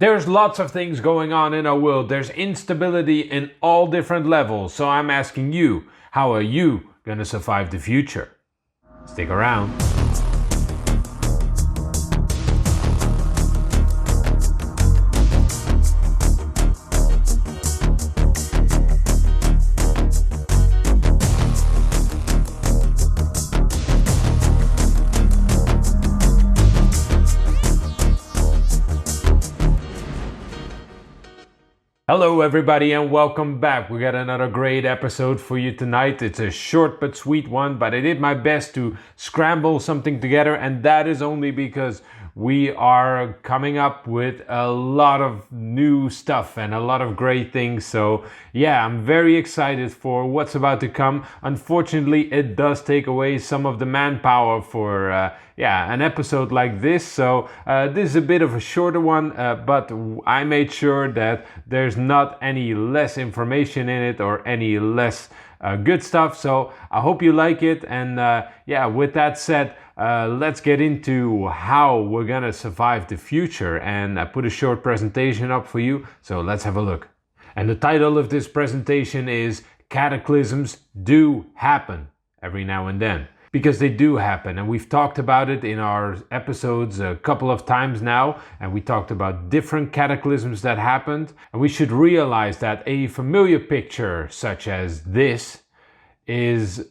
There's lots of things going on in our world. There's instability in all different levels. So I'm asking you, how are you gonna survive the future? Stick around. Hello everybody and welcome back. We got another great episode for you tonight. It's a short but sweet one, but I did my best to scramble something together, and that is only because we are coming up with a lot of new stuff and a lot of great things. So yeah, I'm very excited for what's about to come. Unfortunately, it does take away some of the manpower for an episode like this. So this is a bit of a shorter one, but I made sure that there's not any less information in it or any less good stuff. So I hope you like it. And with that said, let's get into how we're gonna survive the future. And I put a short presentation up for you. So let's have a look. And the title of this presentation is Cataclysms Do Happen Every Now and Then. Because they do happen, and we've talked about it in our episodes a couple of times now, and we talked about different cataclysms that happened, and we should realize that a familiar picture such as this is,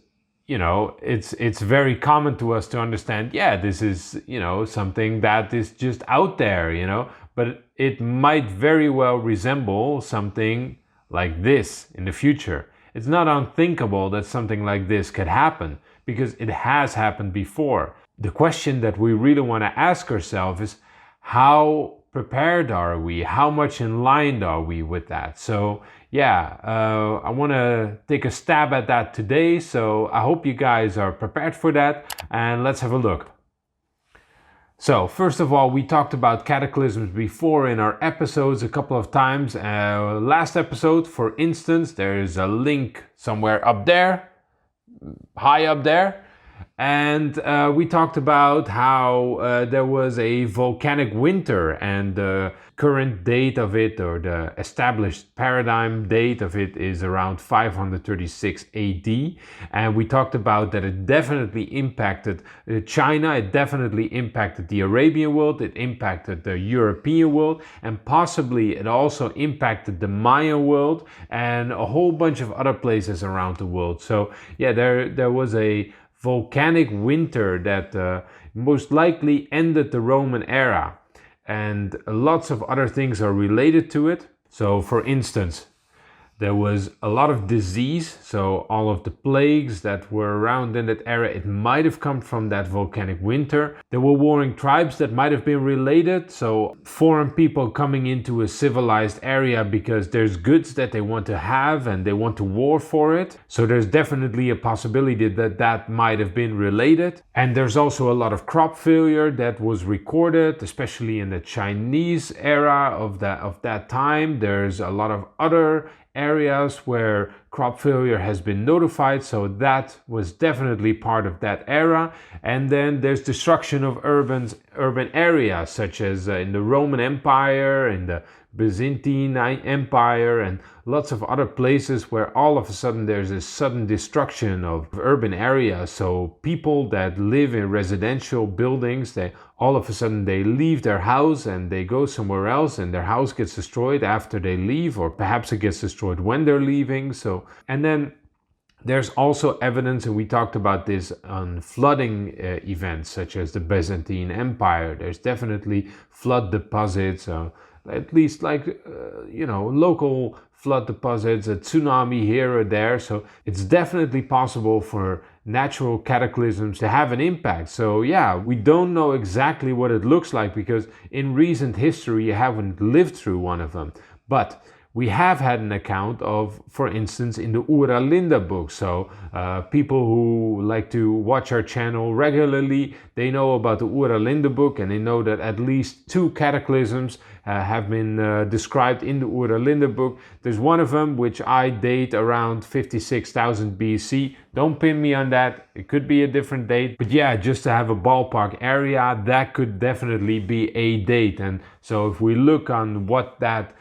it's very common to us to understand, this is, something that is just out there, but it might very well resemble something like this in the future. It's not unthinkable that something like this could happen, because it has happened before. The question that we really want to ask ourselves is, how prepared are we? How much in line are we with that? So I want to take a stab at that today. So I hope you guys are prepared for that, and let's have a look. So first of all, we talked about cataclysms before in our episodes a couple of times. Last episode, for instance, there is a link somewhere up there, high up there, and we talked about how there was a volcanic winter, and the current date of it, or the established paradigm date of it, is around 536 AD. And we talked about that it definitely impacted China, it definitely impacted the Arabian world, it impacted the European world, and possibly it also impacted the Mayan world and a whole bunch of other places around the world. So there was a volcanic winter that most likely ended the Roman era. And lots of other things are related to it. So for instance, there was a lot of disease, so all of the plagues that were around in that era, it might have come from that volcanic winter. There were warring tribes that might have been related, so foreign people coming into a civilized area because there's goods that they want to have and they want to war for it. So there's definitely a possibility that might have been related. And there's also a lot of crop failure that was recorded, especially in the Chinese era of that time. There's a lot of other areas where crop failure has been notified, so that was definitely part of that era. And then there's destruction of urban areas, such as in the Roman Empire, in the Byzantine Empire, and lots of other places where all of a sudden there's a sudden destruction of urban areas. So people that live in residential buildings, all of a sudden they leave their house and they go somewhere else, and their house gets destroyed after they leave, or perhaps it gets destroyed when they're leaving. And then there's also evidence, and we talked about this on flooding events such as the Byzantine Empire. There's definitely flood deposits, at least local flood deposits, a tsunami here or there. So it's definitely possible for natural cataclysms to have an impact. So we don't know exactly what it looks like, because in recent history you haven't lived through one of them. But we have had an account of, for instance, in the Ura Linda book. So people who like to watch our channel regularly, they know about the Ura Linda book, and they know that at least 2 cataclysms have been described in the Ura Linda book. There's one of them which I date around 56,000 BC. Don't pin me on that, it could be a different date, but yeah, just to have a ballpark area, that could definitely be a date. And so if we look on what that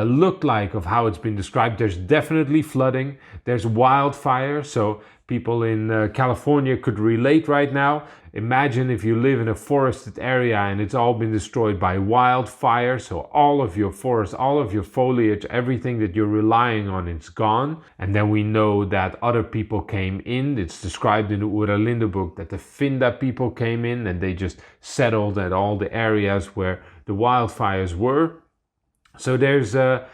looked like, of how it's been described, there's definitely flooding, there's wildfire. So people in California could relate right now. Imagine if you live in a forested area and it's all been destroyed by wildfire. So all of your forest, all of your foliage, everything that you're relying on, it's gone. And then we know that other people came in. It's described in the Ura Linda book that the Finda people came in and they just settled at all the areas where the wildfires were. So there's a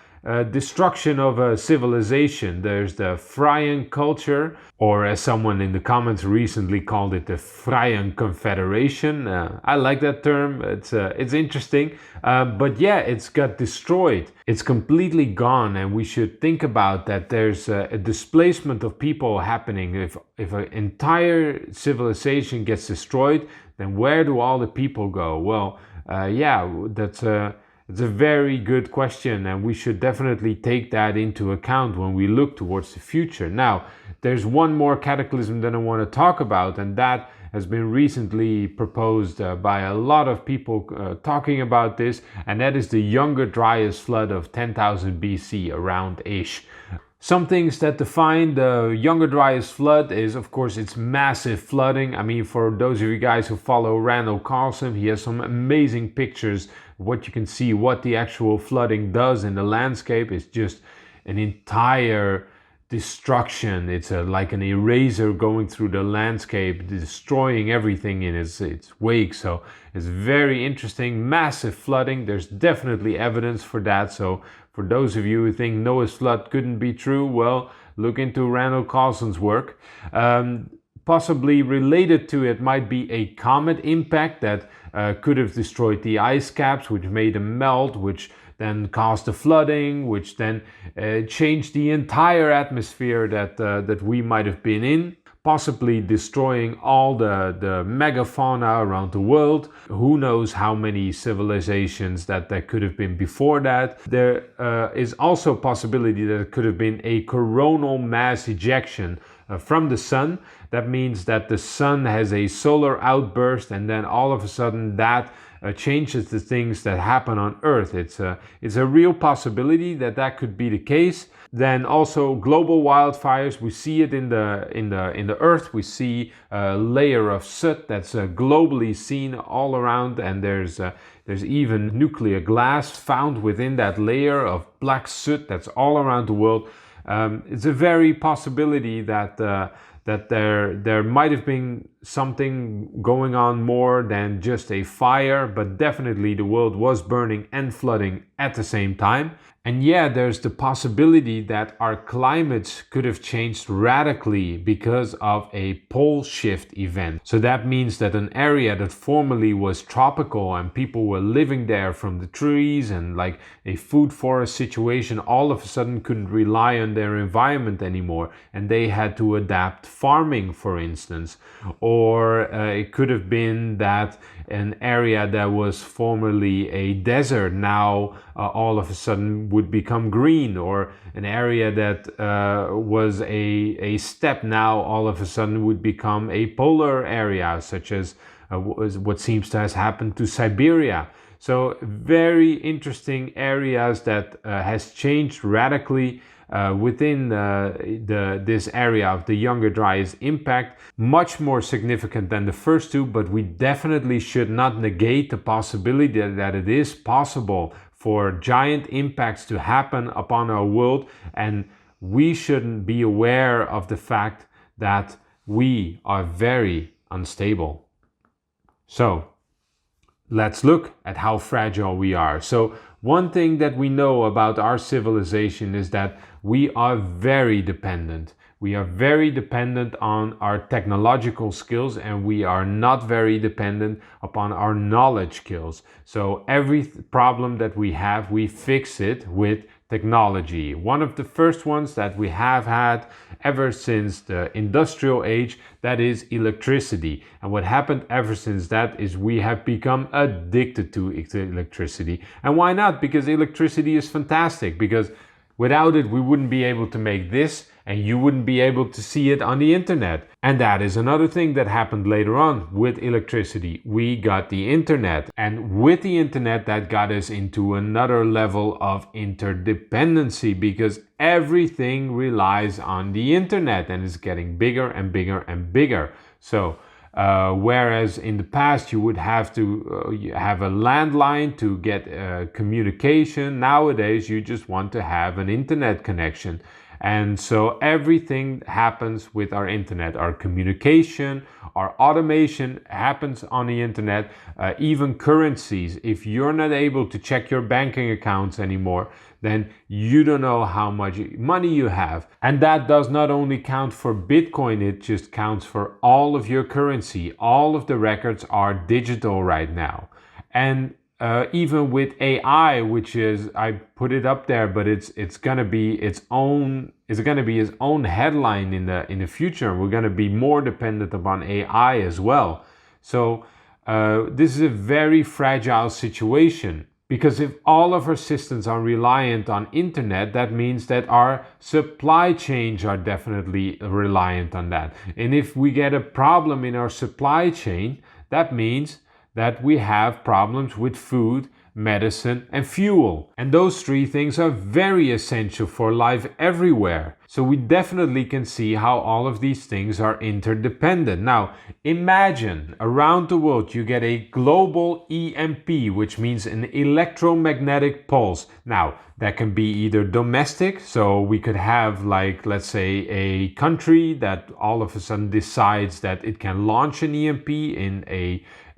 destruction of a civilization. There's the Fryan culture, or as someone in the comments recently called it, the Fryan Confederation. I like that term. It's interesting. But yeah, it's got destroyed. It's completely gone, and we should think about that. There's a displacement of people happening. If an entire civilization gets destroyed, then where do all the people go? Well, it's a very good question, and we should definitely take that into account when we look towards the future. Now, there's one more cataclysm that I want to talk about, and that has been recently proposed by a lot of people talking about this, and that is the Younger Dryas flood of 10,000 BC, around-ish. Some things that define the Younger Dryas flood is, of course, it's massive flooding. I mean, for those of you guys who follow Randall Carlson, he has some amazing pictures of what you can see, what the actual flooding does in the landscape. It's just an entire destruction. It's like an eraser going through the landscape, destroying everything in its wake. So it's very interesting, massive flooding. There's definitely evidence for that. So for those of you who think Noah's flood couldn't be true, well, look into Randall Carlson's work. Possibly related to it might be a comet impact that could have destroyed the ice caps, which made them melt, which then caused the flooding, which then changed the entire atmosphere that we might have been in, possibly destroying all the megafauna around the world. Who knows how many civilizations that there could have been before that. There is also a possibility that it could have been a coronal mass ejection from the sun. That means that the sun has a solar outburst, and then all of a sudden that changes the things that happen on Earth. It's a real possibility that could be the case. Then also global wildfires. We see it in the Earth. We see a layer of soot that's globally seen all around, and there's even nuclear glass found within that layer of black soot that's all around the world. It's a very possibility that there might have been something going on more than just a fire, but definitely the world was burning and flooding at the same time. And yeah, there's the possibility that our climates could have changed radically because of a pole shift event. So that means that an area that formerly was tropical and people were living there from the trees and like a food forest situation, all of a sudden couldn't rely on their environment anymore, and they had to adapt farming, for instance. Or it could have been that an area that was formerly a desert now all of a sudden would become green, or an area that was a steppe now all of a sudden would become a polar area, such as what seems to have happened to Siberia. So very interesting areas that has changed radically within this area of the Younger Dryas impact. Much more significant than the first two, but we definitely should not negate the possibility that it is possible for giant impacts to happen upon our world, and we shouldn't be aware of the fact that we are very unstable. So let's look at how fragile we are. So one thing that we know about our civilization is that we are very dependent. We are very dependent on our technological skills, and we are not very dependent upon our knowledge skills. So every problem that we have, we fix it with technology, one of the first ones that we have had ever since the industrial age, that is electricity. And what happened ever since that is we have become addicted to electricity. And why not? Because electricity is fantastic, because without it we wouldn't be able to make this, and you wouldn't be able to see it on the internet. And that is another thing that happened later on with electricity. We got the internet, and with the internet that got us into another level of interdependency, because everything relies on the internet and is getting bigger and bigger and bigger. So whereas in the past you would have to have a landline to get communication, nowadays you just want to have an internet connection. And so everything happens with our internet. Our communication, our automation happens on the internet. Even currencies. If you're not able to check your banking accounts anymore, then you don't know how much money you have. And that does not only count for Bitcoin, it just counts for all of your currency. All of the records are digital right now. And even with AI, which is, I put it up there, but it's gonna be its own headline in the future. We're gonna be more dependent upon AI as well. So this is a very fragile situation, because if all of our systems are reliant on internet, that means that our supply chains are definitely reliant on that. And if we get a problem in our supply chain, that means that we have problems with food, medicine, and fuel. And those three things are very essential for life everywhere. So we definitely can see how all of these things are interdependent. Now, imagine around the world you get a global EMP, which means an electromagnetic pulse. Now, that can be either domestic, so we could have, like, let's say a country that all of a sudden decides that it can launch an EMP in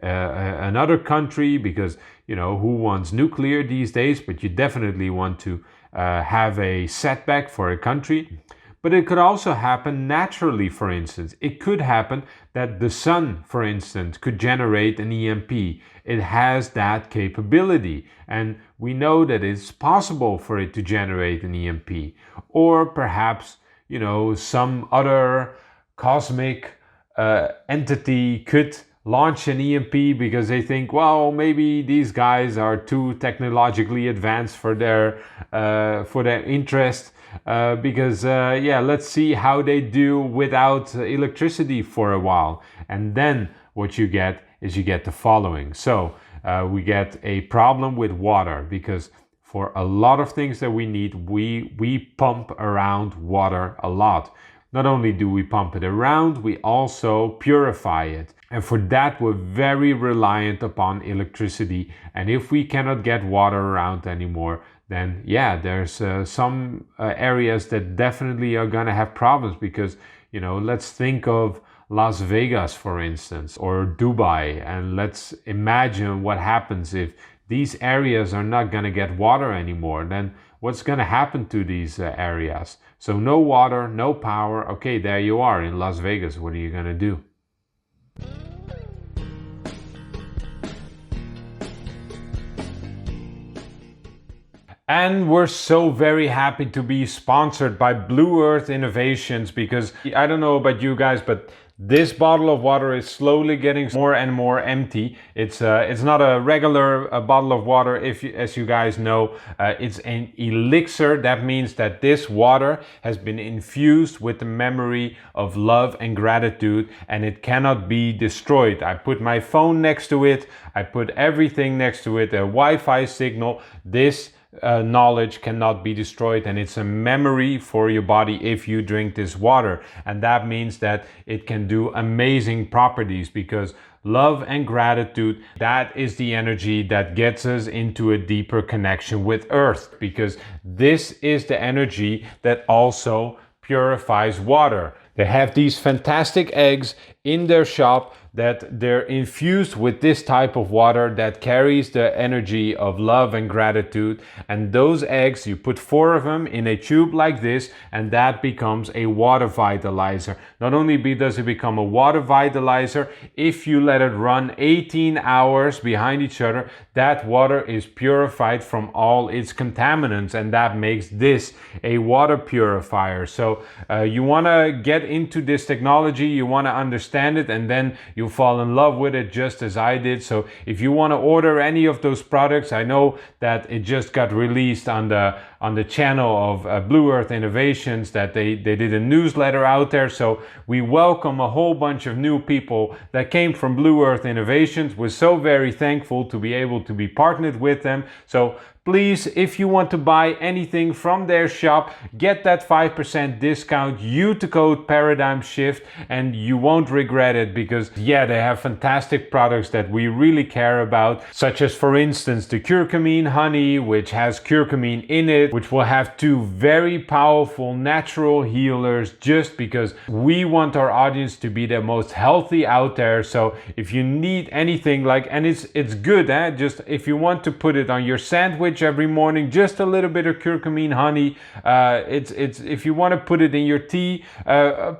another country, because who wants nuclear these days, but you definitely want to have a setback for a country. But it could also happen naturally. For instance, it could happen that the sun, for instance, could generate an EMP. It has that capability, and we know that it's possible for it to generate an EMP. Or perhaps some other cosmic entity could launch an EMP because they think, well, maybe these guys are too technologically advanced for their interest. Let's see how they do without electricity for a while. And then what you get is the following. So we get a problem with water, because for a lot of things that we need, we pump around water a lot. Not only do we pump it around, we also purify it. And for that, we're very reliant upon electricity. And if we cannot get water around anymore, then there's some areas that definitely are going to have problems, because, let's think of Las Vegas, for instance, or Dubai, and let's imagine what happens if these areas are not going to get water anymore. Then what's going to happen to these areas? So no water, no power. Okay, there you are in Las Vegas. What are you going to do? And we're so very happy to be sponsored by Blue Earth Innovations, because I don't know about you guys, but this bottle of water is slowly getting more and more empty. It's not a regular bottle of water. As you guys know, it's an elixir. That means that this water has been infused with the memory of love and gratitude, and it cannot be destroyed. I put my phone next to it. I put everything next to it. A Wi-Fi signal. This knowledge cannot be destroyed, and it's a memory for your body if you drink this water. And that means that it can do amazing properties, because love and gratitude, that is the energy that gets us into a deeper connection with Earth, because this is the energy that also purifies water. They have these fantastic eggs in their shop that they're infused with this type of water that carries the energy of love and gratitude. And those eggs, you put 4 of them in a tube like this, and that becomes a water vitalizer. Not only does it become a water vitalizer, if you let it run 18 hours behind each other, that water is purified from all its contaminants, and that makes this a water purifier. So you want to get into this technology, you want to understand it, and then you'll fall in love with it just as I did. So if you want to order any of those products, I know that it just got released on the channel of Blue Earth Innovations, that they did a newsletter out there. So we welcome a whole bunch of new people that came from Blue Earth Innovations. We're so very thankful to be able to be partnered with them. So please, if you want to buy anything from their shop, get that 5% discount. Use the code Paradigm Shift and you won't regret it, because yeah, they have fantastic products that we really care about, such as, for instance, the curcumine honey, which has curcumine in it, which will have 2 very powerful natural healers, just because we want our audience to be the most healthy out there. So if you need anything like, and it's good, just if you want to put it on your sandwich every morning, just a little bit of curcumine honey. It's if you want to put it in your tea,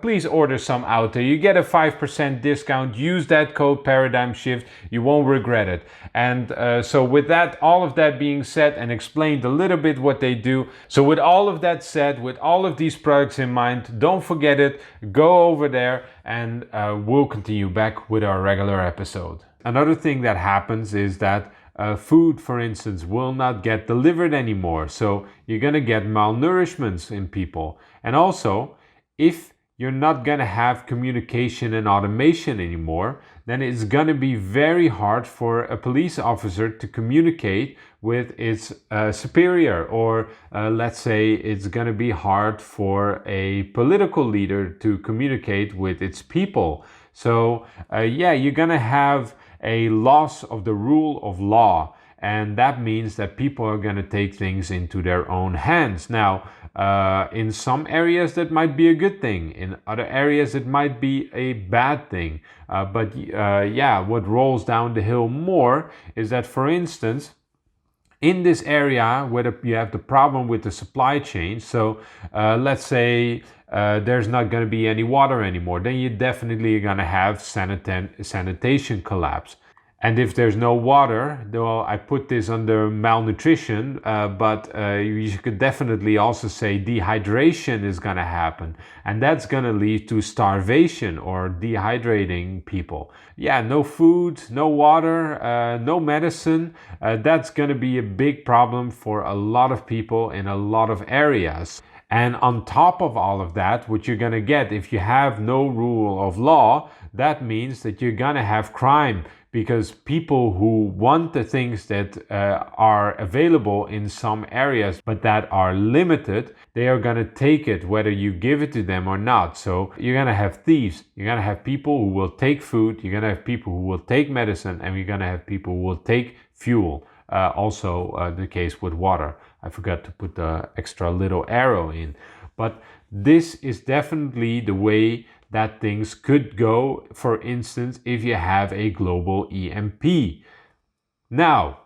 please order some out there. You get a 5% discount. Use that code Paradigm Shift. You won't regret it. And so with that, all of that being said, and explained a little bit what they do. So with all of that said, with all of these products in mind, don't forget it. Go over there, and we'll continue back with our regular episode. Another thing that happens is that food, for instance, will not get delivered anymore. So you're going to get malnourishments in people. And also, if you're not going to have communication and automation anymore, then it's going to be very hard for a police officer to communicate with its superior. Or let's say it's going to be hard for a political leader to communicate with its people. So yeah, you're going to have a loss of the rule of law, and that means that people are going to take things into their own hands. Now, in some areas that might be a good thing, in other areas it might be a bad thing. But yeah, what rolls down the hill more is that, for instance, in this area where you have the problem with the supply chain, so let's say there's not going to be any water anymore, then you definitely are going to have sanitation collapse. And if there's no water, well, I put this under malnutrition, but you could definitely also say dehydration is going to happen. And that's going to lead to starvation or dehydrating people. Yeah, no food, no water, no medicine. That's going to be a big problem for a lot of people in a lot of areas. And on top of all of that, what you're going to get if you have no rule of law, that means that you're going to have crime. Because people who want the things that are available in some areas but that are limited, they are going to take it whether you give it to them or not. So you're going to have thieves, you're going to have people who will take food, you're going to have people who will take medicine, and you're going to have people who will take fuel. Also the case with water. I forgot to put the extra little arrow in. But this is definitely the way that things could go, for instance, if you have a global EMP. Now,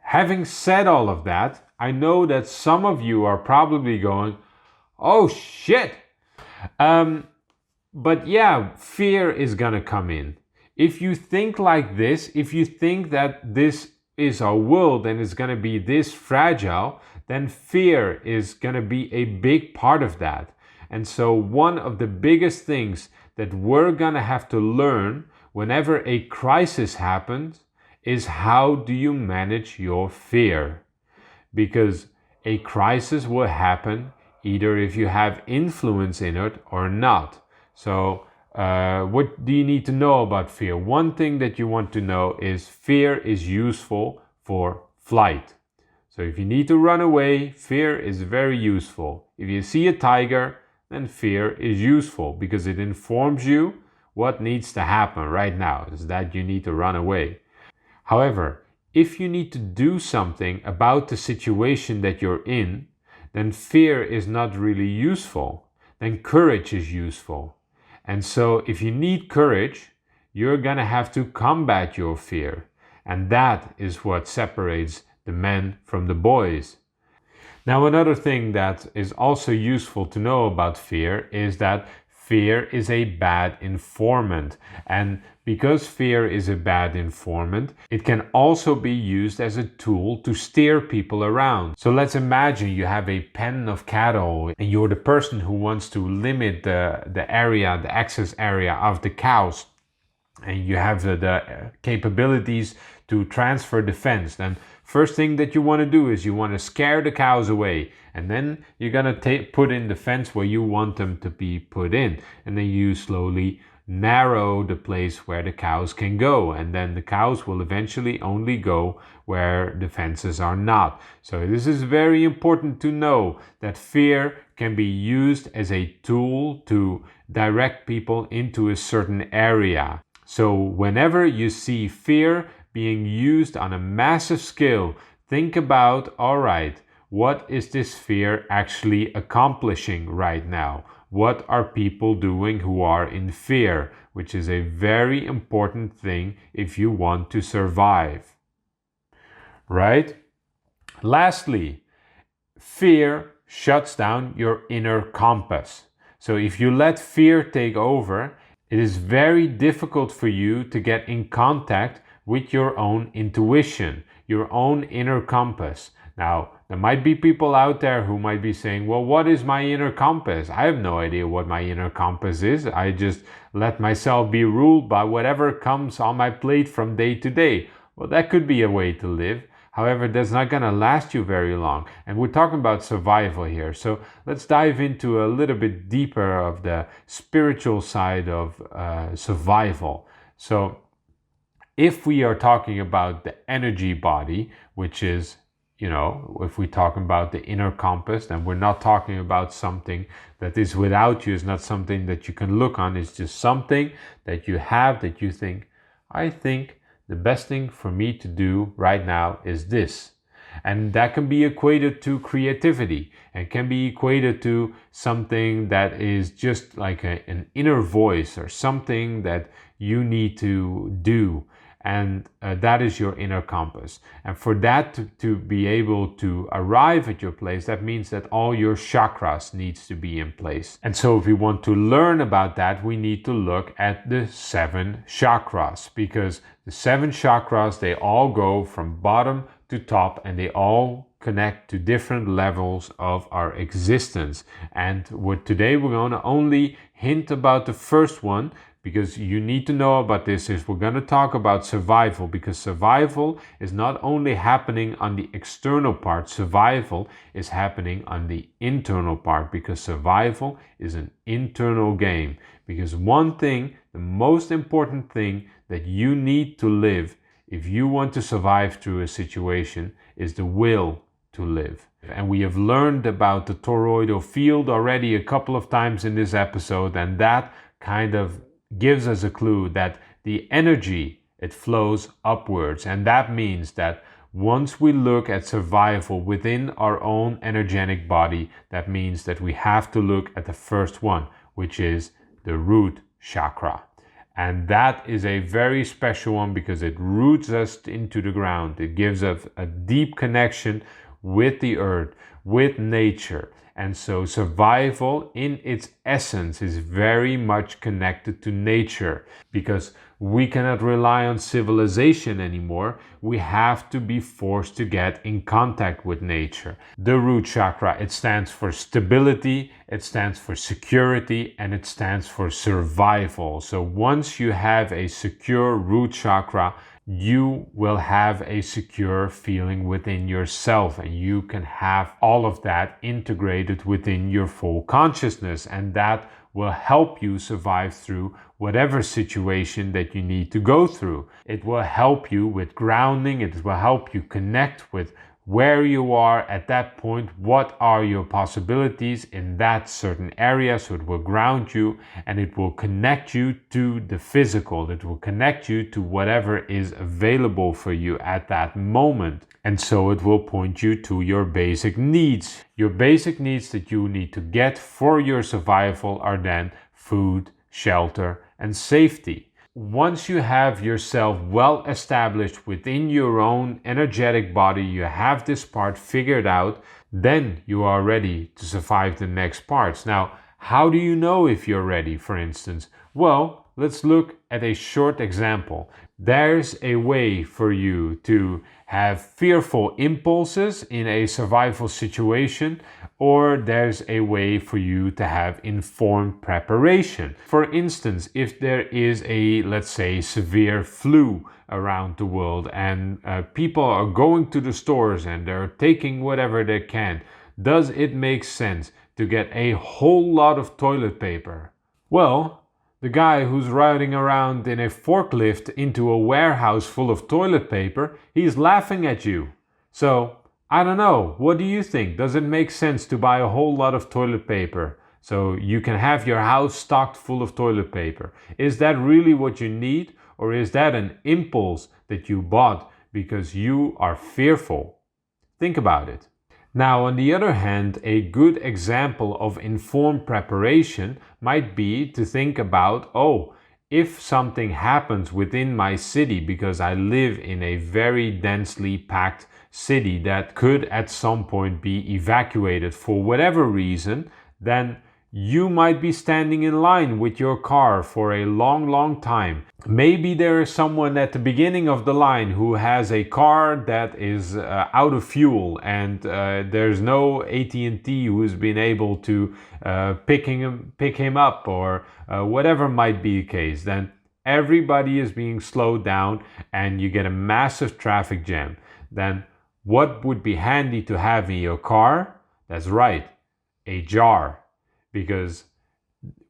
having said all of that, I know that some of you are probably going, oh shit! But yeah, fear is gonna come in. If you think like this, if you think that this is our world and it's gonna be this fragile, then fear is gonna be a big part of that. And so one of the biggest things that we're gonna have to learn whenever a crisis happens is, how do you manage your fear? Because a crisis will happen either if you have influence in it or not. So what do you need to know about fear? One thing that you want to know is fear is useful for flight. So if you need to run away, fear is very useful. If you see a tiger, then fear is useful because it informs you what needs to happen right now, is that you need to run away. However, if you need to do something about the situation that you're in, then fear is not really useful. Then courage is useful. And so if you need courage, you're gonna have to combat your fear. And that is what separates the men from the boys. Now, another thing that is also useful to know about fear is that fear is a bad informant. And because fear is a bad informant, it can also be used as a tool to steer people around. So let's imagine you have a pen of cattle and you're the person who wants to limit the access area of the cows, and you have the capabilities to transfer the fence. Then first thing that you want to do is you want to scare the cows away, and then you're going to put in the fence where you want them to be put in, and then you slowly narrow the place where the cows can go, and then the cows will eventually only go where the fences are not. So this is very important to know that fear can be used as a tool to direct people into a certain area. So whenever you see fear being used on a massive scale, think about, all right, what is this fear actually accomplishing right now? What are people doing who are in fear? Which is a very important thing if you want to survive. Right? Lastly, fear shuts down your inner compass. So if you let fear take over, it is very difficult for you to get in contact with your own intuition, your own inner compass. Now, there might be people out there who might be saying, well, what is my inner compass? I have no idea what my inner compass is. I just let myself be ruled by whatever comes on my plate from day to day. Well, that could be a way to live. However, that's not going to last you very long. And we're talking about survival here. So let's dive into a little bit deeper of the spiritual side of survival. So if we are talking about the energy body, which is, if we talk about the inner compass, then we're not talking about something that is without you. It's not something that you can look on. It's just something that you have that you think, I think the best thing for me to do right now is this. And that can be equated to creativity and can be equated to something that is just like an inner voice or something that you need to do. And that is your inner compass. And for that to be able to arrive at your place, that means that all your chakras needs to be in place. And so if we want to learn about that, we need to look at the 7 chakras, because the 7 chakras, they all go from bottom to top and they all connect to different levels of our existence. And today we're going to only hint about the first one, because you need to know about this, is we're going to talk about survival, because survival is not only happening on the external part, survival is happening on the internal part, because survival is an internal game. Because one thing, the most important thing that you need to live if you want to survive through a situation is the will to live. And we have learned about the toroidal field already a couple of times in this episode, and that kind of gives us a clue that the energy, it flows upwards. And that means that once we look at survival within our own energetic body, that means that we have to look at the first one, which is the root chakra. And that is a very special one because it roots us into the ground. It gives us a deep connection with the earth, with nature. And so survival in its essence is very much connected to nature, because we cannot rely on civilization anymore. We have to be forced to get in contact with nature. The root chakra, it stands for stability, it stands for security, and it stands for survival. So once you have a secure root chakra, you will have a secure feeling within yourself, and you can have all of that integrated within your full consciousness, and that will help you survive through whatever situation that you need to go through. It will help you with grounding, it will help you connect with where you are at that point, what are your possibilities in that certain area. So it will ground you and it will connect you to the physical. It will connect you to whatever is available for you at that moment. And so it will point you to your basic needs. Your basic needs that you need to get for your survival are then food, shelter, and safety. once you have yourself well established within your own energetic body, you have this part figured out, then you are ready to survive the next parts. Now, how do you know if you're ready, for instance? Well, let's look at a short example. There's a way for you to have fearful impulses in a survival situation, or there's a way for you to have informed preparation. For instance, if there is a, let's say, severe flu around the world and people are going to the stores and they're taking whatever they can, does it make sense to get a whole lot of toilet paper? Well, the guy who's riding around in a forklift into a warehouse full of toilet paper, he's laughing at you. So, I don't know, what do you think? Does it make sense to buy a whole lot of toilet paper so you can have your house stocked full of toilet paper? Is that really what you need, or is that an impulse that you bought because you are fearful? Think about it. Now, on the other hand, a good example of informed preparation might be to think about, oh, if something happens within my city, because I live in a very densely packed city that could at some point be evacuated for whatever reason, then you might be standing in line with your car for a long time. Maybe there is someone at the beginning of the line who has a car that is out of fuel, and there's no AT&T who's been able to pick him up, or whatever might be the case. Then everybody is being slowed down and you get a massive traffic jam. Then what would be handy to have in your car? That's right, a jar. Because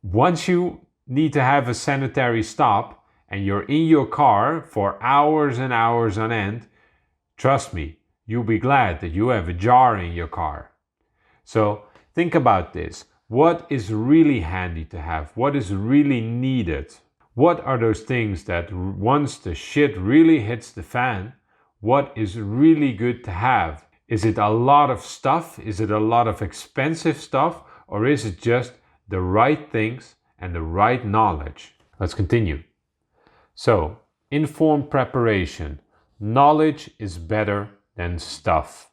once you need to have a sanitary stop and you're in your car for hours and hours on end, trust me, you'll be glad that you have a jar in your car. So think about this. What is really handy to have? What is really needed? What are those things that once the shit really hits the fan, what is really good to have? Is it a lot of stuff? Is it a lot of expensive stuff? Or is it just the right things and the right knowledge? Let's continue. So, informed preparation. Knowledge is better than stuff.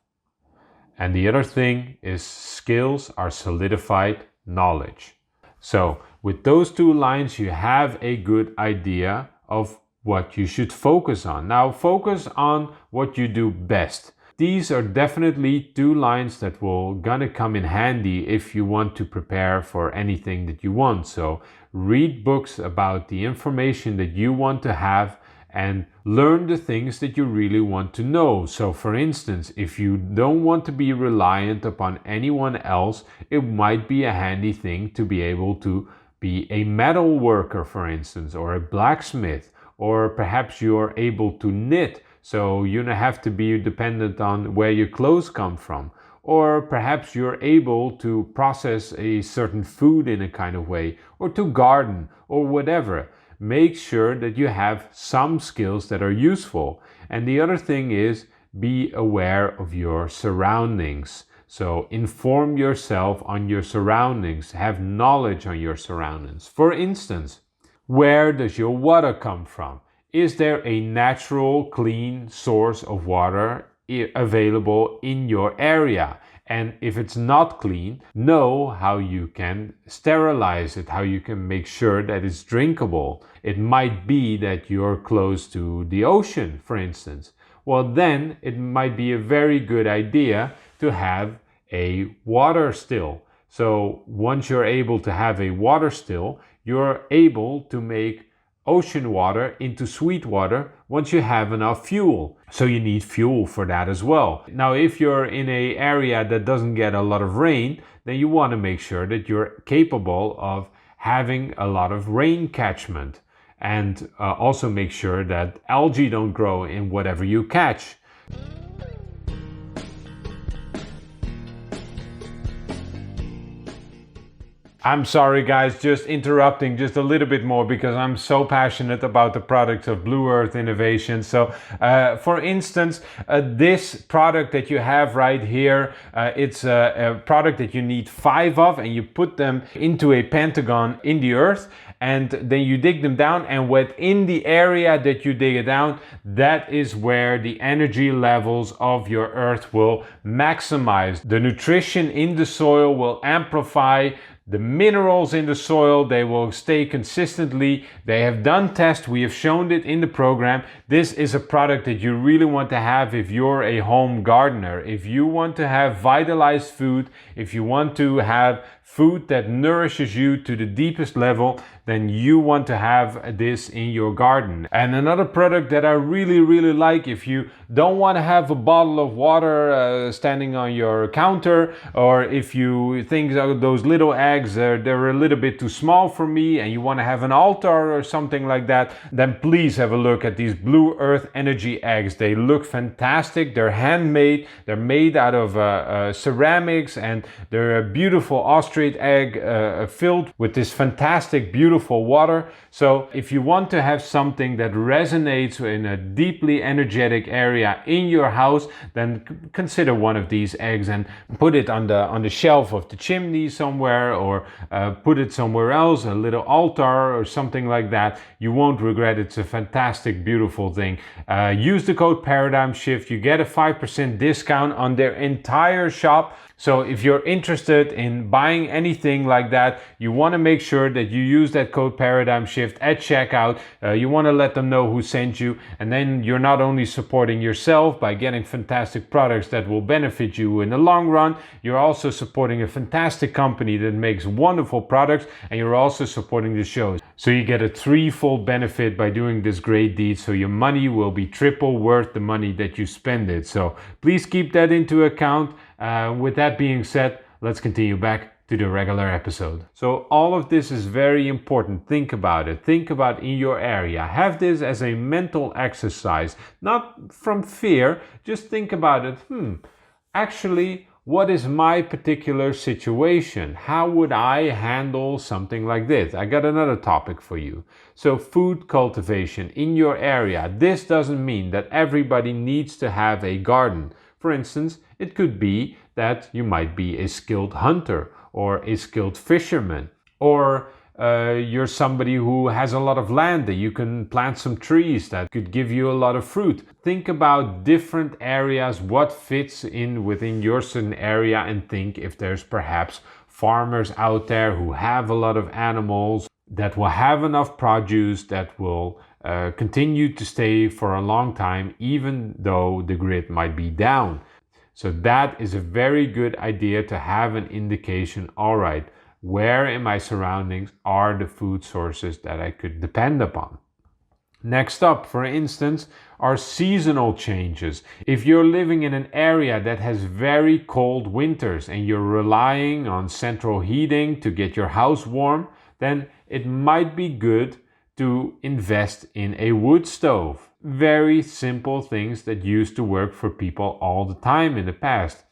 And the other thing is skills are solidified knowledge. So, with those two lines, you have a good idea of what you should focus on. Now, focus on what you do best. These are definitely two lines that will gonna come in handy if you want to prepare for anything that you want. So read books about the information that you want to have and learn the things that you really want to know. So for instance, if you don't want to be reliant upon anyone else, it might be a handy thing to be able to be a metal worker, for instance, or a blacksmith, or perhaps you're able to knit. So you don't have to be dependent on where your clothes come from. Or perhaps you're able to process a certain food in a kind of way, or to garden, or whatever. Make sure that you have some skills that are useful. And the other thing is, be aware of your surroundings. So inform yourself on your surroundings. Have knowledge on your surroundings. For instance, where does your water come from? Is there a natural, clean source of water available in your area? And if it's not clean, know how you can sterilize it, how you can make sure that it's drinkable. It might be that you're close to the ocean, for instance. Well, then it might be a very good idea to have a water still. So once you're able to have a water still, you're able to make ocean water into sweet water once you have enough fuel. So you need fuel for that as well. Now, if you're in an area that doesn't get a lot of rain, then you want to make sure that you're capable of having a lot of rain catchment, and also make sure that algae don't grow in whatever you catch. I'm sorry guys, just interrupting just a little bit more because I'm so passionate about the products of Blue Earth Innovation. So for instance, this product that you have right here, it's a product that you need 5 of, and you put them into a pentagon in the earth, and then you dig them down, and within the area that you dig it down, that is where the energy levels of your earth will maximize. The nutrition in the soil will amplify. The minerals in the soil, they will stay consistently. They have done tests, we have shown it in the program. This is a product that you really want to have if you're a home gardener. If you want to have vitalized food, if you want to have food that nourishes you to the deepest level, then you want to have this in your garden. And another product that I really like, if you don't want to have a bottle of water standing on your counter, or if you think those little eggs they're a little bit too small for me and you want to have an altar or something like that, then please have a look at these Blue Earth Energy eggs. They look fantastic. They're handmade. They're made out of ceramics, and they're a beautiful ostrich egg filled with this fantastic beautiful water. So if you want to have something that resonates in a deeply energetic area in your house, then consider one of these eggs and put it on the shelf of the chimney somewhere, or put it somewhere else, a little altar or something like that. You won't regret it. It's a fantastic, beautiful thing. Use the code Paradigm Shift. You get a 5% discount on their entire shop. So if you're interested in buying anything like that, you want to make sure that you use that code Paradigm Shift at checkout. You want to let them know who sent you, and then you're not only supporting yourself by getting fantastic products that will benefit you in the long run, you're also supporting a fantastic company that makes wonderful products, and you're also supporting the show. So you get a threefold benefit by doing this great deed, so your money will be triple worth the money that you spend it. So please keep that into account. With that being said, let's continue back to the regular episode. So all of this is very important. Think about it. Think about in your area. Have this as a mental exercise, not from fear. Just think about it. Actually, what is my particular situation? How would I handle something like this? I got another topic for you. So food cultivation in your area. This doesn't mean that everybody needs to have a garden. For instance, it could be that you might be a skilled hunter or a skilled fisherman, or you're somebody who has a lot of land that you can plant some trees that could give you a lot of fruit. Think about different areas, what fits in within your certain area, and think if there's perhaps farmers out there who have a lot of animals that will have enough produce that will continue to stay for a long time, even though the grid might be down. So that is a very good idea to have an indication. All right, where in my surroundings are the food sources that I could depend upon? Next up, for instance, are seasonal changes. If you're living in an area that has very cold winters and you're relying on central heating to get your house warm, then it might be good to invest in a wood stove. Very simple things that used to work for people all the time in the past.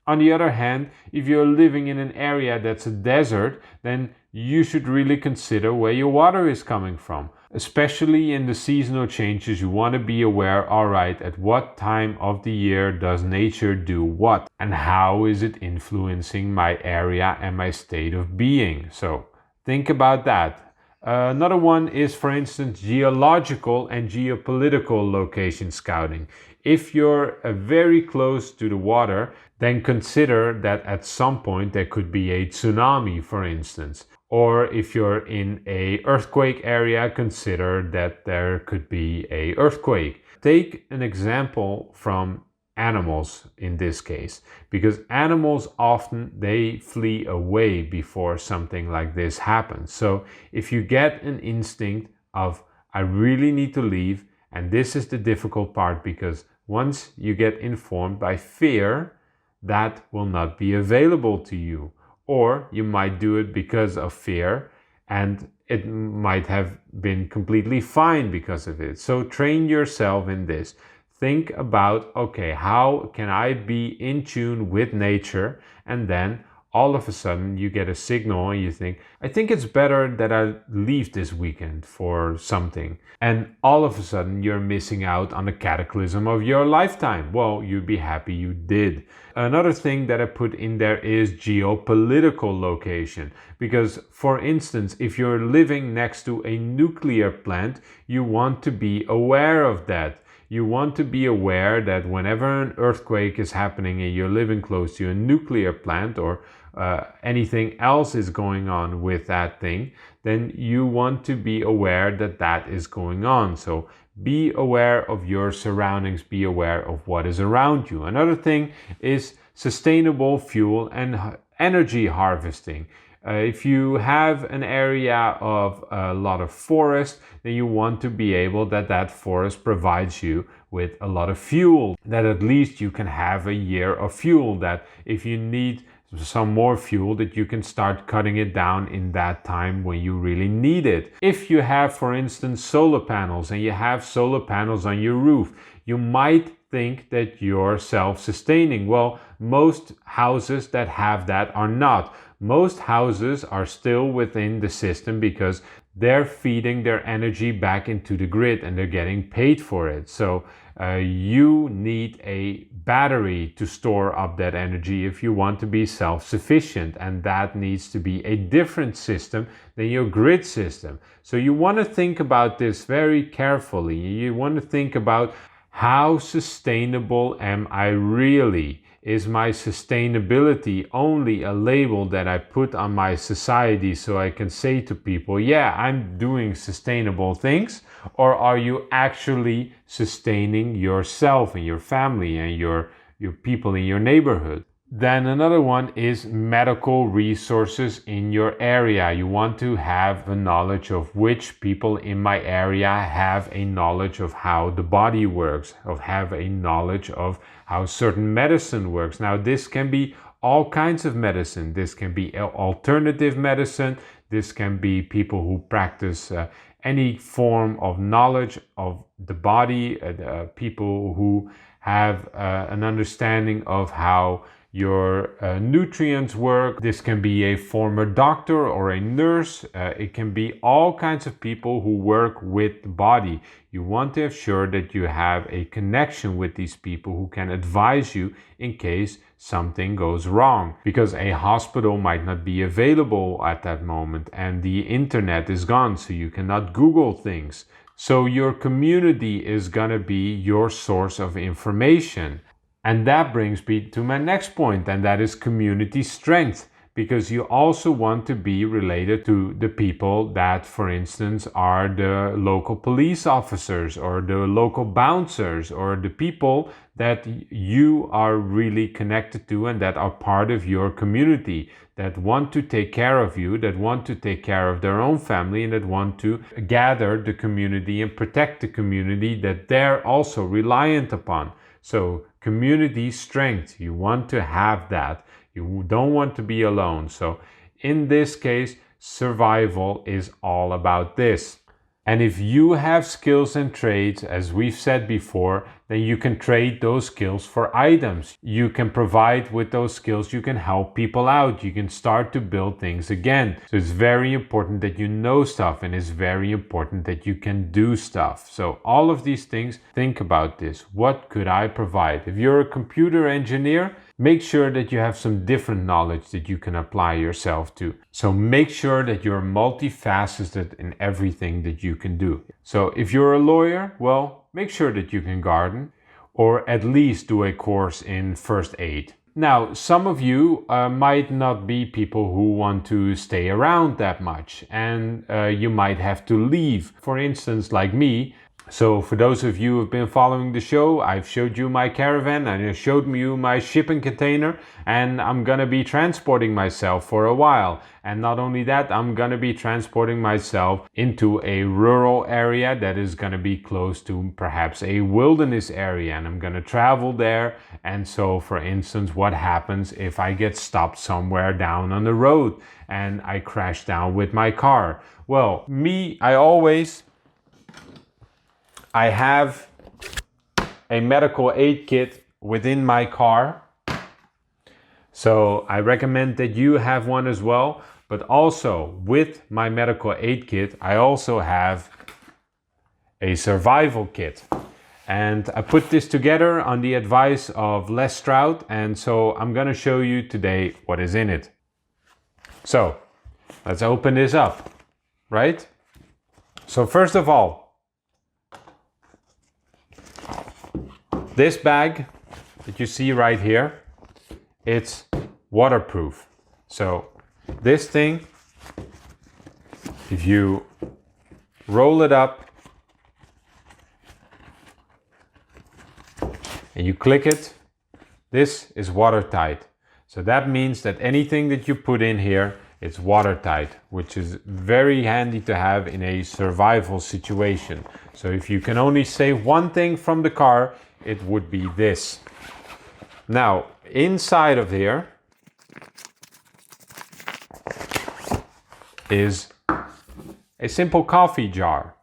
On the other hand, if you're living in an area that's a desert, then you should really consider where your water is coming from. Especially in the seasonal changes, you want to be aware, all right, at what time of the year does nature do what? And how is it influencing my area and my state of being? So think about that. Another one is, for instance, geological and geopolitical location scouting. If you're very close to the water, then consider that at some point there could be a tsunami, for instance. Or if you're in an earthquake area, consider that there could be an earthquake. Take an example from animals in this case, because animals often they flee away before something like this happens. So if you get an instinct of I really need to leave, and this is the difficult part, because once you get informed by fear, that will not be available to you, or you might do it because of fear and it might have been completely fine because of it. So train yourself in this. Think about, okay, how can I be in tune with nature, and then all of a sudden you get a signal and you think, I think it's better that I leave this weekend for something. And all of a sudden you're missing out on the cataclysm of your lifetime. Well, you'd be happy you did. Another thing that I put in there is geopolitical location. Because, for instance, if you're living next to a nuclear plant, you want to be aware of that. You want to be aware that whenever an earthquake is happening and you're living close to a nuclear plant or anything else is going on with that thing, then you want to be aware that that is going on. So be aware of your surroundings, be aware of what is around you. Another thing is sustainable fuel and energy harvesting. If you have an area of a lot of forest, then you want to be able that forest provides you with a lot of fuel, that at least you can have a year of fuel, that if you need some more fuel, that you can start cutting it down in that time when you really need it. If you have, for instance, solar panels and you have solar panels on your roof, you might think that you're self-sustaining. Well, most houses that have that are not. Most houses are still within the system because they're feeding their energy back into the grid and they're getting paid for it. So you need a battery to store up that energy if you want to be self-sufficient, and that needs to be a different system than your grid system. So you want to think about this very carefully. You want to think about, how sustainable am I really? Is my sustainability only a label that I put on my society so I can say to people, yeah, I'm doing sustainable things? Or are you actually sustaining yourself and your family and your people in your neighborhood? Then another one is medical resources in your area. You want to have a knowledge of which people in my area have a knowledge of how the body works, of have a knowledge of how certain medicine works. Now, this can be all kinds of medicine. This can be alternative medicine. This can be people who practice any form of knowledge of the body, people who have an understanding of how your nutrients work. This can be a former doctor or a nurse. It can be all kinds of people who work with the body. You want to ensure that you have a connection with these people who can advise you in case something goes wrong, because a hospital might not be available at that moment and the internet is gone, so you cannot Google things. So your community is gonna be your source of information. And that brings me to my next point, and that is community strength, because you also want to be related to the people that, for instance, are the local police officers or the local bouncers or the people that you are really connected to and that are part of your community, that want to take care of you, that want to take care of their own family, and that want to gather the community and protect the community that they're also reliant upon. So community strength, you want to have that. You don't want to be alone. So in this case, survival is all about this. And if you have skills and traits, as we've said before, then you can trade those skills for items. You can provide with those skills, you can help people out, you can start to build things again. So it's very important that you know stuff, and it's very important that you can do stuff. So all of these things, think about this. What could I provide? If you're a computer engineer, make sure that you have some different knowledge that you can apply yourself to. So make sure that you're multifaceted in everything that you can do. So if you're a lawyer, well, make sure that you can garden, or at least do a course in first aid. Now, some of you might not be people who want to stay around that much, and you might have to leave. For instance, like me. So for those of you who have been following the show, I've showed you my caravan and I showed you my shipping container, and I'm gonna be transporting myself for a while. And not only that, I'm gonna be transporting myself into a rural area that is gonna be close to perhaps a wilderness area, and I'm gonna travel there. And so, for instance, what happens if I get stopped somewhere down on the road and I crash down with my car? Well, I have a medical aid kit within my car, So I recommend that you have one as well. But also with my medical aid kit, I also have a survival kit. And I put this together on the advice of Les Stroud, and so I'm gonna show you today what is in it. So let's open this up, right? So first of all, this bag that you see right here, it's waterproof. So this thing, if you roll it up and you click it, this is watertight. So that means that anything that you put in here, it's watertight, which is very handy to have in a survival situation. So if you can only save one thing from the car, it would be this. Now, inside of here is a simple coffee jar,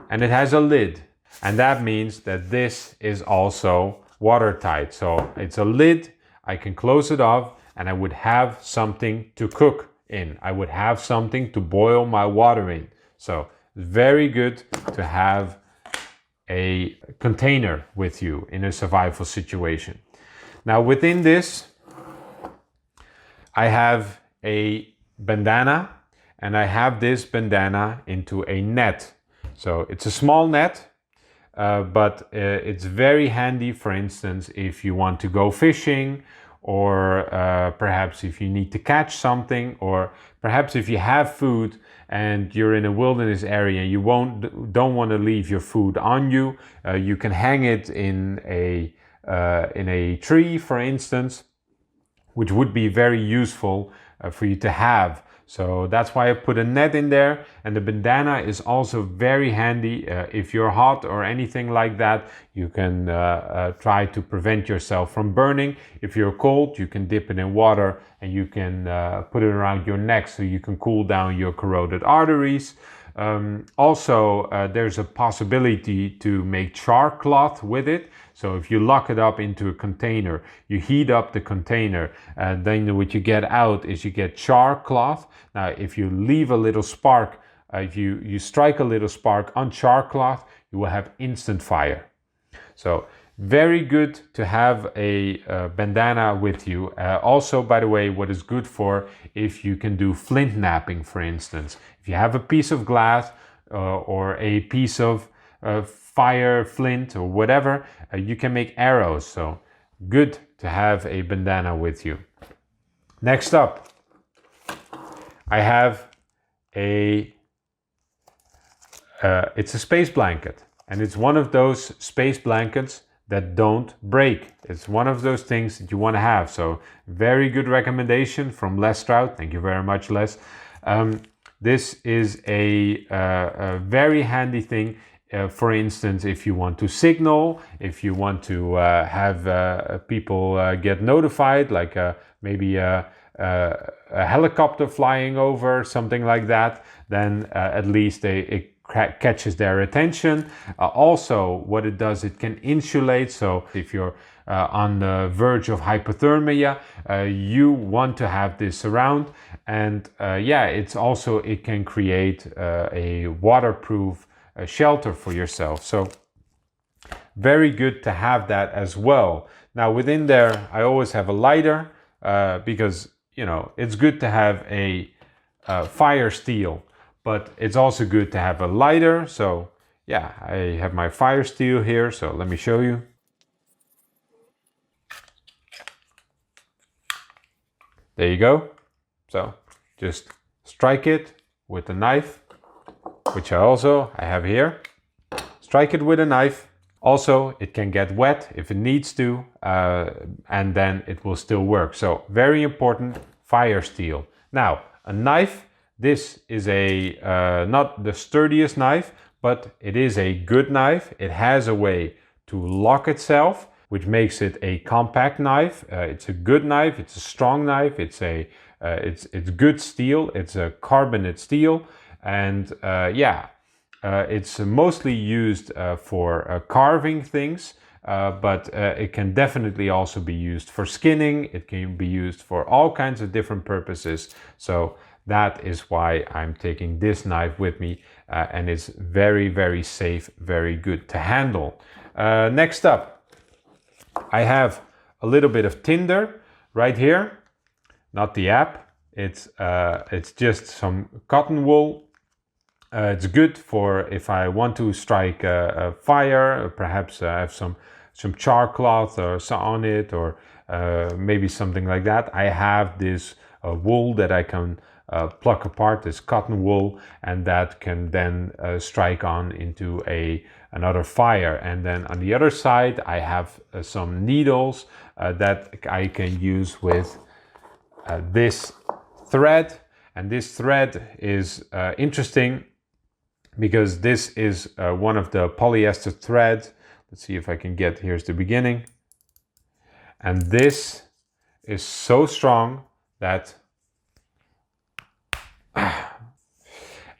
and it has a lid, and that means that this is also watertight. So it's a lid, I can close it off, and I would have something to cook in. I would have something to boil my water in. So very good to have a container with you in a survival situation. Now within this, I have a bandana, and I have this bandana into a net. So it's a small net, but it's very handy, for instance, if you want to go fishing, or perhaps if you need to catch something, or perhaps if you have food and you're in a wilderness area, you don't want to leave your food on you. You can hang it in a tree, for instance, which would be very useful for you to have. So that's why I put a net in there, and the bandana is also very handy. If you're hot or anything like that, you can try to prevent yourself from burning. If you're cold, you can dip it in water and you can put it around your neck so you can cool down your corroded arteries. Also, there's a possibility to make char cloth with it. So if you lock it up into a container, you heat up the container, and then what you get out is you get char cloth. Now, if you leave a little spark, if you strike a little spark on char cloth, you will have instant fire. So very good to have a bandana with you. Also, by the way, what is good for if you can do flint knapping, for instance. If you have a piece of glass or a piece of fire, flint, or whatever, you can make arrows. So good to have a bandana with you. Next up, I have it's a space blanket, and it's one of those space blankets that don't break. It's one of those things that you want to have. So very good recommendation from Les Stroud. Thank you very much, Les. This is a very handy thing. For instance, if you want to signal, if you want to have people get notified, like maybe a helicopter flying over, something like that, then at least it catches their attention. Also, what it does, it can insulate. So if you're on the verge of hypothermia, you want to have this around. And it can create a waterproof shelter for yourself. So very good to have that as well. Now within there, I always have a lighter because it's good to have a fire steel, but it's also good to have a lighter. So yeah, I have my fire steel here, so let me show you. There you go. So just strike it with a knife, which I have here. Strike it with a knife. Also, it can get wet if it needs to, and then it will still work. So very important, fire steel. Now, a knife, this is not the sturdiest knife, but it is a good knife. It has a way to lock itself, which makes it a compact knife. It's a good knife, it's a strong knife, it's good steel, it's a carbonate steel, and it's mostly used for carving things, but it can definitely also be used for skinning. It can be used for all kinds of different purposes. So that is why I'm taking this knife with me, and it's very, very safe, very good to handle. Next up, I have a little bit of tinder right here, not the app. It's just some cotton wool. It's good for if I want to strike a fire, or perhaps have some char cloth or so on it, or maybe something like that. I have this wool that I can pluck apart, this cotton wool, and that can then strike on into another fire. And then on the other side, I have some needles that I can use with this thread. And this thread is interesting because this is one of the polyester threads. Let's see if I can get, here's the beginning. And this is so strong that,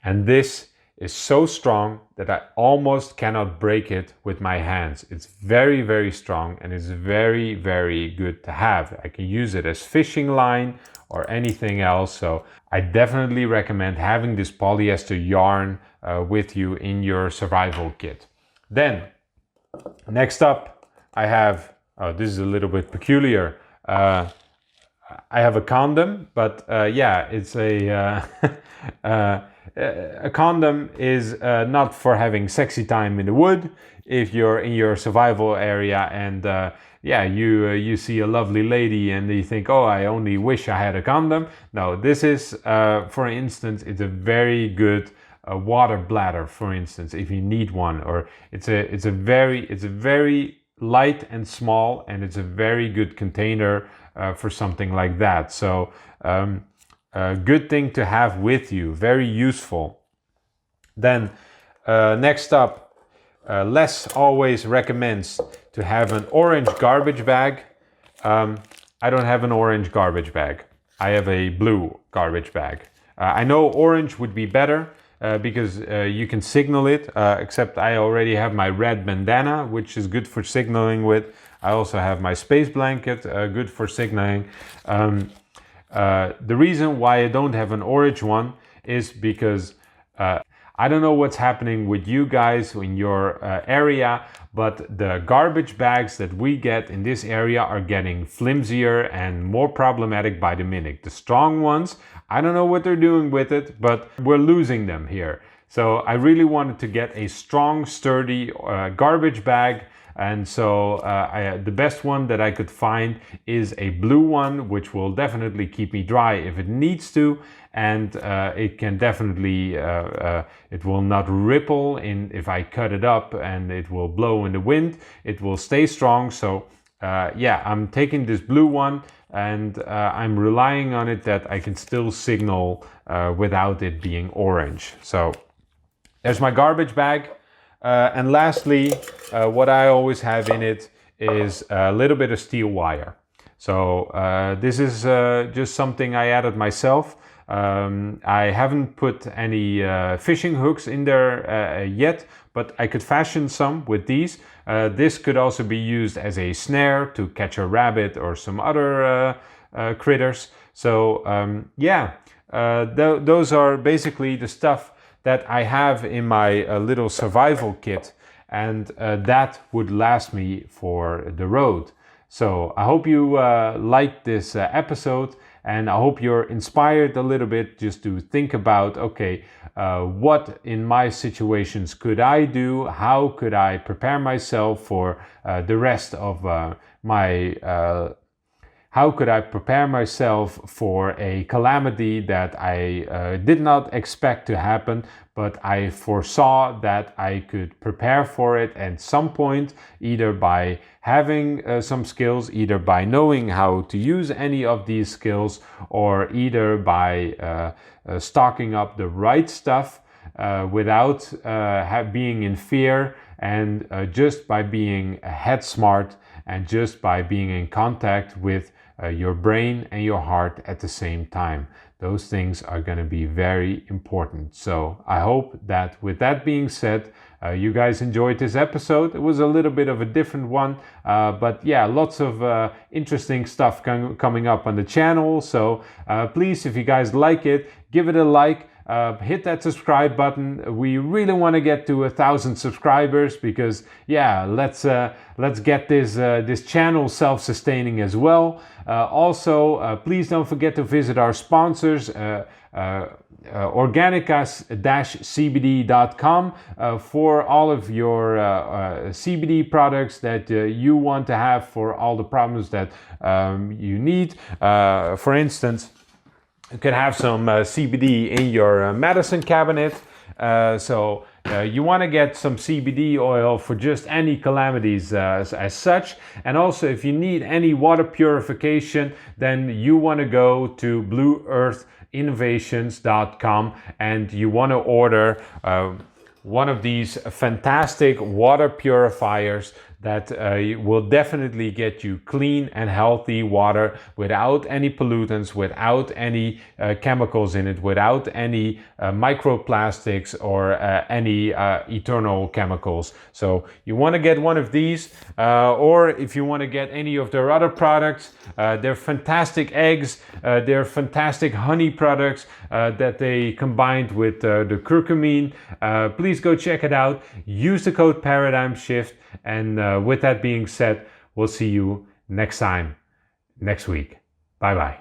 and this is so strong that I almost cannot break it with my hands. It's very, very strong, and it's very, very good to have. I can use it as fishing line or anything else. So I definitely recommend having this polyester yarn with you in your survival kit. Then next up, I have, oh, this is a little bit peculiar. I have a condom, but yeah, it's a condom is not for having sexy time in the wood. If you're in your survival area and yeah, you see a lovely lady and you think, oh, I only wish I had a condom. No, this is, for instance, it's a very good water bladder, for instance, if you need one, or it's a very light and small, and it's a very good container for something like that. So a good thing to have with you, very useful. Then next up, Les always recommends to have an orange garbage bag. I don't have an orange garbage bag. I have a blue garbage bag. I know orange would be better because you can signal it, except I already have my red bandana, which is good for signaling with. I also have my space blanket, good for signaling. The reason why I don't have an orange one is because I don't know what's happening with you guys in your area, but the garbage bags that we get in this area are getting flimsier and more problematic by the minute. The strong ones, I don't know what they're doing with it, but we're losing them here. So I really wanted to get a strong, sturdy garbage bag. And so the best one that I could find is a blue one, which will definitely keep me dry if it needs to. And it can definitely, it will not ripple in if I cut it up, and it will blow in the wind. It will stay strong. So yeah, I'm taking this blue one, and I'm relying on it that I can still signal without it being orange. So there's my garbage bag. And lastly, what I always have in it is a little bit of steel wire. So this is just something I added myself. I haven't put any fishing hooks in there yet, but I could fashion some with these. This could also be used as a snare to catch a rabbit or some other critters. So yeah, those are basically the stuff that I have in my little survival kit, and that would last me for the road. So I hope you liked this episode, and I hope you're inspired a little bit just to think about, okay, what in my situations could I do? How could I prepare myself for the rest of how could I prepare myself for a calamity that I did not expect to happen, but I foresaw that I could prepare for it at some point, either by having some skills, either by knowing how to use any of these skills, or either by stocking up the right stuff without being in fear, and just by being head smart, and just by being in contact with your brain and your heart at the same time. those things are going to be very important. So I hope that with that being said, you guys enjoyed this episode. It was a little bit of a different one, but yeah, lots of interesting stuff coming up on the channel. So please, if you guys like it, give it a like. Hit that subscribe button. We really want to get to 1,000 subscribers because yeah, let's get this channel self-sustaining as well. Also, please don't forget to visit our sponsors, organicas-cbd.com, for all of your CBD products that you want to have for all the problems that you need. For instance, you can have some CBD in your medicine cabinet. So you want to get some CBD oil for just any calamities as such. And also, if you need any water purification, then you want to go to blueearthinnovations.com and you want to order one of these fantastic water purifiers that will definitely get you clean and healthy water without any pollutants, without any chemicals in it, without any microplastics or any eternal chemicals. So you want to get one of these, or if you want to get any of their other products, they're fantastic eggs, they're fantastic honey products that they combined with the curcumine. Please go check it out. Use the code ParadigmShift. And with that being said, we'll see you next time, next week. Bye-bye.